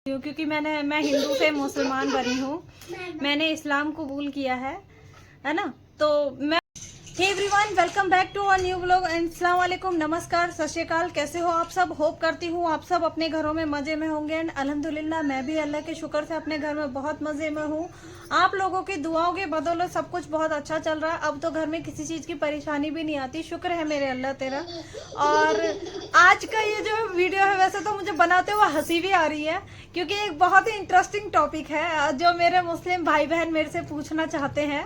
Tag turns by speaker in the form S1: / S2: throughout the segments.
S1: क्योंकि मैं हिंदू से मुसलमान बनी हूँ। मैंने इस्लाम कबूल किया है ना। तो मैं hey everyone, welcome back to a new vlog and अस्सलाम वालेकुम, नमस्कार, सत श्री अकाल। कैसे हो आप सब? होप करती हूँ आप सब अपने घरों में मजे में होंगे एंड अल्हम्दुलिल्लाह मैं भी अल्लाह के शुक्र से अपने घर में बहुत मजे में हूँ। आप लोगों की दुआओं के बदौलत सब कुछ बहुत अच्छा चल रहा है। अब तो घर में किसी चीज की परेशानी भी नहीं आती, शुक्र है मेरे अल्लाह तेरा। और आज का ये जो वीडियो है, वैसे तो मुझे बनाते हुए हंसी भी आ रही है क्योंकि एक बहुत ही इंटरेस्टिंग टॉपिक है जो मेरे मुस्लिम भाई बहन मेरे से पूछना चाहते हैं।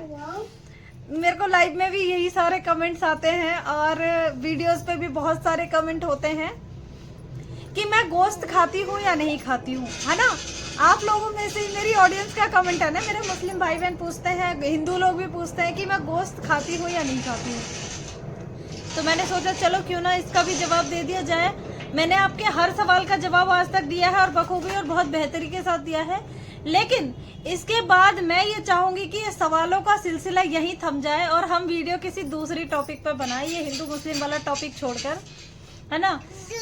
S1: मेरे को लाइव में भी यही सारे कमेंट्स आते हैं और वीडियोस पे भी बहुत सारे कमेंट होते हैं कि मैं गोश्त खाती हूँ या नहीं खाती हूँ, है ना। आप लोगों में से मेरी ऑडियंस का कमेंट है ना, मेरे मुस्लिम भाई बहन पूछते हैं, हिंदू लोग भी पूछते हैं कि मैं गोश्त खाती हूँ या नहीं खाती हूँ। तो मैंने सोचा चलो क्यों ना इसका भी जवाब दे दिया जाए। मैंने आपके हर सवाल का जवाब आज तक दिया है और बखूबी और बहुत बेहतरी के साथ दिया है, लेकिन इसके बाद मैं ये चाहूंगी कि ये सवालों का सिलसिला यहीं थम जाए और हम वीडियो किसी दूसरी टॉपिक पर बनाएं, ये हिंदू मुस्लिम वाला टॉपिक छोड़कर, है ना।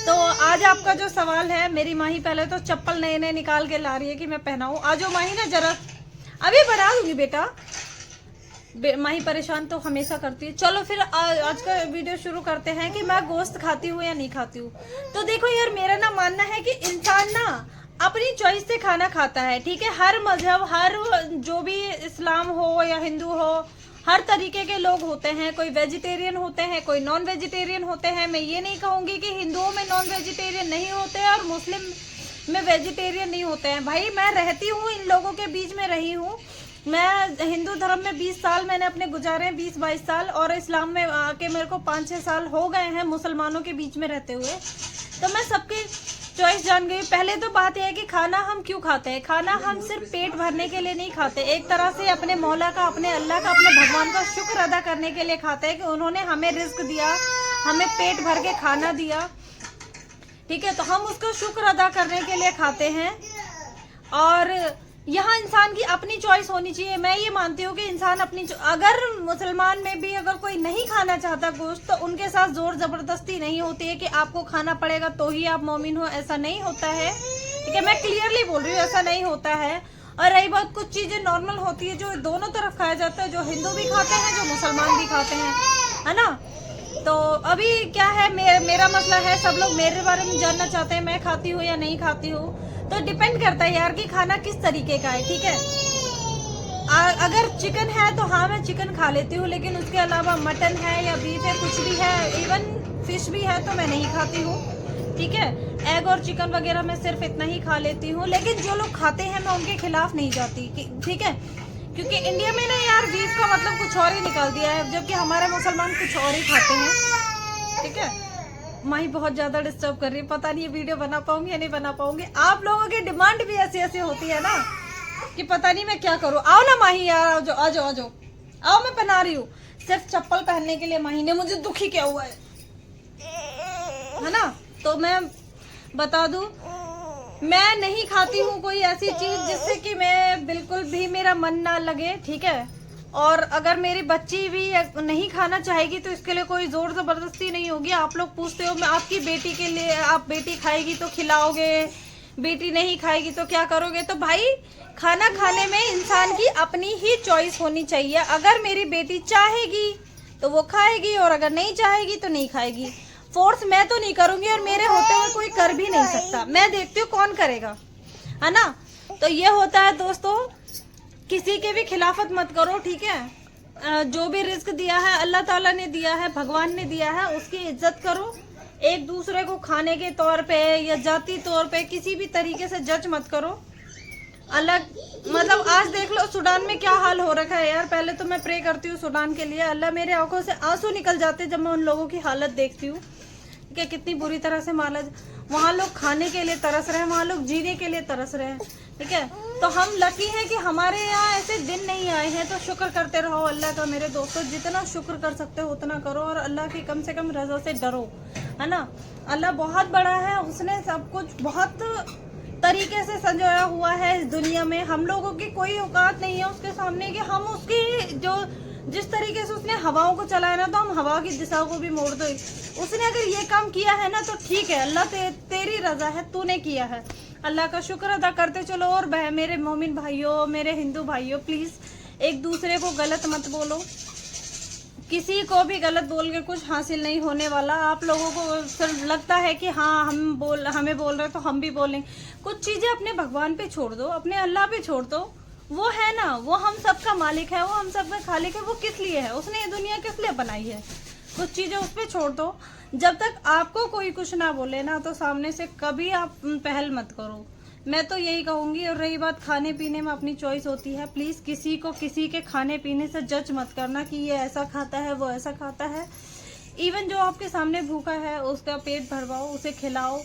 S1: तो आज आपका जो सवाल है, मेरी माही पहले तो चप्पल नए नए निकाल के ला रही है कि मैं पहनाऊं। आज माही ना जरा अभी बना दूंगी बेटा, माही परेशान तो हमेशा करती है। चलो फिर आज का वीडियो शुरू करते हैं कि मैं गोश्त खाती हूँ या नहीं खाती हूँ। तो देखो यार, मेरा ना मानना है कि इंसान ना अपनी चॉइस से खाना खाता है, ठीक है। हर मजहब, हर जो भी इस्लाम हो या हिंदू हो, हर तरीके के लोग होते हैं। कोई वेजिटेरियन होते हैं, कोई नॉन वेजिटेरियन होते हैं। मैं ये नहीं कहूंगी कि हिंदुओं में नॉन वेजिटेरियन नहीं होते हैं और मुस्लिम में वेजिटेरियन नहीं होते हैं। भाई मैं रहती हूँ, इन लोगों के बीच में रही हूँ। मैं हिंदू धर्म में 20 साल मैंने अपने गुजारे हैं, 20-22 साल, और इस्लाम में आके मेरे को 5-6 साल हो गए हैं मुसलमानों के बीच में रहते हुए। तो मैं सबकी चॉइस जान गई। पहले तो बात यह है कि खाना हम क्यों खाते हैं। खाना हम सिर्फ पेट भरने के लिए नहीं खाते, एक तरह से अपने मौला का, अपने अल्लाह का, अपने भगवान का शुक्र अदा करने के लिए खाते हैं कि उन्होंने हमें रिज्क दिया, हमें पेट भर के खाना दिया, ठीक है। तो हम उसका शुक्र अदा करने के लिए खाते हैं। और यहाँ इंसान की अपनी चॉइस होनी चाहिए। मैं ये मानती हूँ कि इंसान अपनी, अगर मुसलमान में भी अगर कोई नहीं खाना चाहता गोश्त, तो उनके साथ जोर जबरदस्ती नहीं होती है कि आपको खाना पड़ेगा तो ही आप मोमिन हो, ऐसा नहीं होता है, ठीक है। मैं क्लियरली बोल रही हूँ, ऐसा नहीं होता है। और रही बात, कुछ चीजें नॉर्मल होती है जो दोनों तरफ खाया जाता है, जो हिंदू भी खाते हैं, जो मुसलमान भी खाते हैं, है ना। तो अभी क्या है, मेरा मसला है, सब लोग मेरे बारे में जानना चाहते हैं मैं खाती हूँ या नहीं खाती हूँ। तो डिपेंड करता है यार कि खाना किस तरीके का है, ठीक है। अगर चिकन है तो हाँ मैं चिकन खा लेती हूँ, लेकिन उसके अलावा मटन है या बीफ है, कुछ भी है, इवन फिश भी है, तो मैं नहीं खाती हूँ, ठीक है। एग और चिकन वगैरह मैं सिर्फ इतना ही खा लेती हूँ, लेकिन जो लोग खाते हैं मैं उनके खिलाफ नहीं जाती, ठीक है। क्योंकि इंडिया में ना यार बीफ का मतलब कुछ और ही निकाल दिया है, जबकि हमारे मुसलमान कुछ और ही खाते हैं, ठीक है। माही बहुत ज्यादा डिस्टर्ब कर रही है, पता नहीं ये वीडियो बना पाऊंगी या नहीं बना पाऊंगी। आप लोगों की डिमांड भी ऐसी ऐसी होती है ना कि पता नहीं मैं क्या करूं। आओ ना माही यार, आ जाओ आ जाओ आ जाओ, आओ मैं पहना रही हूँ। सिर्फ चप्पल पहनने के लिए माही ने मुझे दुखी किया हुआ है ना। तो मैं बता दूं, मैं नहीं खाती हूँ कोई ऐसी चीज जिससे कि मैं बिल्कुल भी मेरा मन ना लगे, ठीक है। और अगर मेरी बच्ची भी नहीं खाना चाहेगी तो इसके लिए कोई जोर जबरदस्ती नहीं होगी। आप लोग पूछते हो मैं आपकी बेटी के लिए, आप बेटी खाएगी तो खिलाओगे, बेटी नहीं खाएगी तो क्या करोगे। तो भाई खाना खाने में इंसान की अपनी ही चॉइस होनी चाहिए। अगर मेरी बेटी चाहेगी तो वो खाएगी और अगर नहीं चाहेगी तो नहीं खाएगी। फोर्स मैं तो नहीं करूंगी और मेरे होते हुए कोई कर भी नहीं सकता। मैं देखती हूँ कौन करेगा, है ना। तो ये होता है दोस्तों, किसी के भी खिलाफत मत करो, ठीक है। जो भी रिस्क दिया है अल्लाह ताला ने दिया है, भगवान ने दिया है, उसकी इज्जत करो। एक दूसरे को खाने के तौर पे या जाति तौर पे किसी भी तरीके से जज मत करो। अलग मतलब आज देख लो सूडान में क्या हाल हो रखा है यार। पहले तो मैं प्रे करती हूँ सूडान के लिए, अल्लाह, मेरे आंखों से आंसू निकल जाते जब मैं उन लोगों की हालत देखती हूँ कि कितनी बुरी तरह से वहाँ लोग खाने के लिए तरस रहे हैं, वहाँ लोग जीने के लिए तरस रहे हैं, ठीक है। तो हम लकी हैं कि हमारे यहाँ ऐसे दिन नहीं आए हैं। तो शुक्र करते रहो अल्लाह का मेरे दोस्तों, जितना शुक्र कर सकते हो उतना करो और अल्लाह की कम से कम रजा से डरो, है ना। अल्लाह बहुत बड़ा है, उसने सब कुछ बहुत तरीके से संजोया हुआ है इस दुनिया में। हम लोगों की कोई औकात नहीं है उसके सामने कि हम उसकी जो जिस तरीके से उसने हवाओं को चलाया ना, तो हम हवा की दिशा को भी मोड़ दो। उसने अगर ये काम किया है ना तो ठीक है, अल्लाह तेरी रजा है, तूने किया है। अल्लाह का शुक्र अदा करते चलो। और मेरे मोमिन भाइयों, मेरे हिंदू भाइयों, प्लीज़ एक दूसरे को गलत मत बोलो। किसी को भी गलत बोल के कुछ हासिल नहीं होने वाला। आप लोगों को सिर्फ लगता है कि हाँ हमें बोल रहे तो हम भी बोलेंगे। कुछ चीज़ें अपने भगवान पे छोड़ दो, अपने अल्लाह पे छोड़ दो। वो है ना, वो हम सबका मालिक है, वो हम सबका खालिक है। वो किस लिए है, उसने ये दुनिया किस लिए बनाई है। कुछ चीज़ें उस पर छोड़ दो। जब तक आपको कोई कुछ ना बोले ना, तो सामने से कभी आप पहल मत करो। मैं तो यही कहूँगी। और रही बात खाने पीने में, अपनी चॉइस होती है। प्लीज़ किसी को किसी के खाने पीने से जज मत करना कि ये ऐसा खाता है, वो ऐसा खाता है। इवन जो आपके सामने भूखा है उसका पेट भरवाओ, उसे खिलाओ,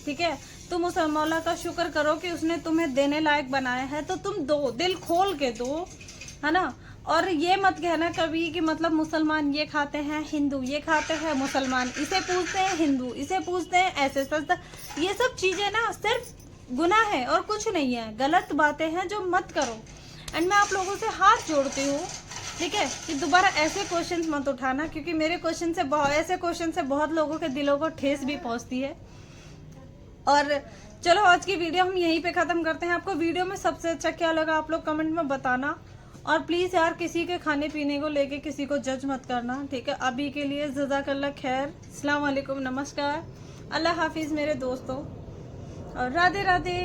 S1: ठीक है। तुम उस मौला का शुक्र करो कि उसने तुम्हें देने लायक बनाया है, तो तुम दो, दिल खोल के दो, है ना। और ये मत कहना कभी कि मतलब मुसलमान ये खाते हैं, हिंदू ये खाते हैं, मुसलमान इसे पूछते हैं, हिंदू इसे पूछते हैं, ऐसे सस्ता। ये सब चीज़ें ना सिर्फ गुनाह है और कुछ नहीं है। गलत बातें हैं जो मत करो। एंड मैं आप लोगों से हाथ जोड़ती हूँ, ठीक है, कि दोबारा ऐसे क्वेश्चंस मत उठाना, क्योंकि मेरे ऐसे क्वेश्चन से बहुत लोगों के दिलों को ठेस भी पहुँचती है। और चलो आज की वीडियो हम यहीं पे ख़त्म करते हैं। आपको वीडियो में सबसे अच्छा क्या लगा आप लोग कमेंट में बताना। और प्लीज़ यार किसी के खाने पीने को लेके किसी को जज मत करना, ठीक है। अभी के लिए जज़ाकल्लाह खैर, अस्सलाम वालेकुम, नमस्कार, अल्लाह हाफिज़ मेरे दोस्तों, और राधे राधे।